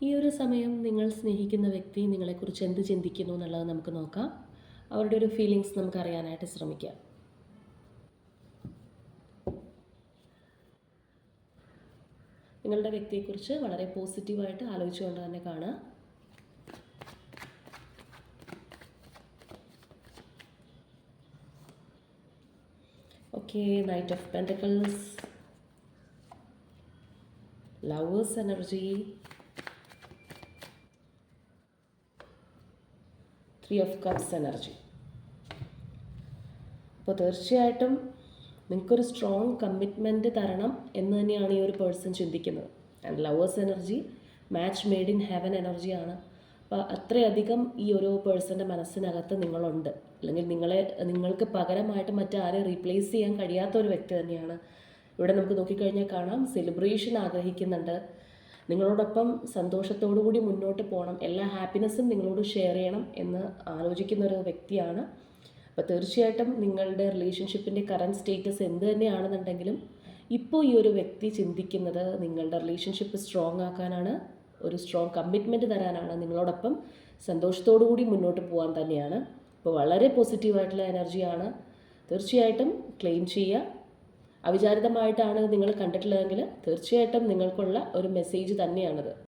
ഈ ഒരു സമയം നിങ്ങൾ സ്നേഹിക്കുന്ന വ്യക്തി നിങ്ങളെക്കുറിച്ച് എന്ത് ചിന്തിക്കുന്നു എന്നുള്ളത് നമുക്ക് നോക്കാം. അവരുടെ ഒരു ഫീലിങ്സ് നമുക്ക് അറിയാനായിട്ട് ശ്രമിക്കാം. നിങ്ങളുടെ വ്യക്തിയെക്കുറിച്ച് വളരെ പോസിറ്റീവായിട്ട് ആലോചിച്ചുകൊണ്ട് തന്നെ കാണുക. Okay, knight of pentacles, lovers energy, 3 of cups energy. അപ്പോൾ തീർച്ചയായിട്ടും നിങ്ങൾക്കൊരു സ്ട്രോങ് കമ്മിറ്റ്മെൻറ്റ് തരണം എന്ന് തന്നെയാണ് ഈ ഒരു പേഴ്സൺ ചിന്തിക്കുന്നത്. And lovers energy match made in heaven എനർജിയാണ്. അപ്പോൾ അത്രയധികം ഈ ഒരു പേഴ്സൻ്റെ മനസ്സിനകത്ത് നിങ്ങളുണ്ട്, അല്ലെങ്കിൽ നിങ്ങൾക്ക് പകരമായിട്ട് മറ്റാരെയും റീപ്ലേസ് ചെയ്യാൻ കഴിയാത്ത ഒരു വ്യക്തി തന്നെയാണ്. ഇവിടെ നമുക്ക് നോക്കിക്കഴിഞ്ഞാൽ കാണാം, സെലിബ്രേഷൻ ആഗ്രഹിക്കുന്നുണ്ട്, നിങ്ങളോടൊപ്പം സന്തോഷത്തോടു കൂടി മുന്നോട്ട് പോകണം, എല്ലാ ഹാപ്പിനെസ്സും നിങ്ങളോട് ഷെയർ ചെയ്യണം എന്ന് ആലോചിക്കുന്ന ഒരു വ്യക്തിയാണ്. അപ്പോൾ തീർച്ചയായിട്ടും നിങ്ങളുടെ റിലേഷൻഷിപ്പിൻ്റെ കറൻറ്റ് സ്റ്റേറ്റസ് എന്ത് തന്നെയാണെന്നുണ്ടെങ്കിലും ഇപ്പോൾ ഈ ഒരു വ്യക്തി ചിന്തിക്കുന്നത് നിങ്ങളുടെ റിലേഷൻഷിപ്പ് സ്ട്രോങ് ആക്കാനാണ്, ഒരു സ്ട്രോങ് കമ്മിറ്റ്മെൻറ്റ് തരാനാണ്, നിങ്ങളോടൊപ്പം സന്തോഷത്തോടു കൂടി മുന്നോട്ട് പോകാൻ തന്നെയാണ്. അപ്പോൾ വളരെ പോസിറ്റീവായിട്ടുള്ള എനർജിയാണ്. തീർച്ചയായിട്ടും ക്ലെയിം ചെയ്യുക. അവിചാരിതമായിട്ടാണ് നിങ്ങൾ കണ്ടിട്ടുള്ളതെങ്കിൽ തീർച്ചയായിട്ടും നിങ്ങൾക്കുള്ള ഒരു മെസ്സേജ് തന്നെയാണത്.